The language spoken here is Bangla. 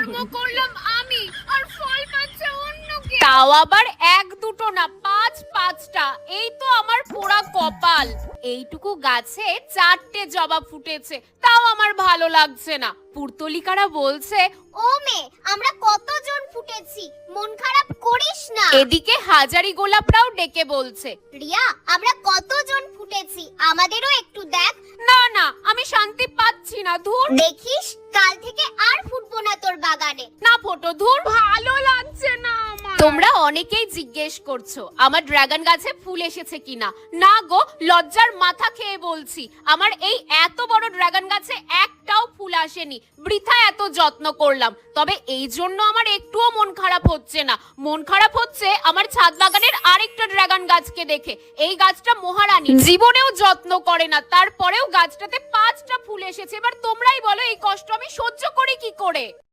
কর্ম করলাম আমি আর ফল পাচ্ছে অন্য কেউ, তাও আবার এক দুটো না, পাঁচ পাঁচটা। এই তো আমার পোড়া কপাল। এইটুকু গাছে 4টে জবা ফুটেছে, তাও আমার ভালো লাগছে না। পুর্তলিকারা বলছে, ও মেয়ে, আমরা কতজন ফুটেছি, মন খারাপ করিস না। এদিকে হাজারি গোলাপরাও ডেকে বলছে, রিয়া, আমরা কতজন ফুটেছি, আমাদেরও একটু দেখ। না না, আমি শান্তি পাচ্ছি না, ধুর। দেখিস, কাল থেকে আর ফুটবো না তোর বাগানে। না ফটো, ধুর, ভালো লাগছে না আমার। তোমরা অনেকেই জিজ্ঞেস করছো আমার ড্রাগন গাছে ফুল এসেছে কিনা। না গো, লজ্জার মাথা খেয়ে বলছি, আমার এই এত বড় ড্রাগন গাছে একটাও ফুল আসেনি। বৃথা এত যত্ন করলাম। তবে এই জন্য আমার একটুও মন খারাপ হচ্ছে না। মন খারাপ হচ্ছে আমার ছাদ বাগানের আরেকটা ড্রাগন গাছকে দেখে। এই গাছটা মহারানী, জীবনেও যত্ন করে না, তারপরেও গাছটাতে 5টা ফুল এসেছে। এবার তোমরাই বলো এই কষ্ট আমি সহ্য করি কি করে।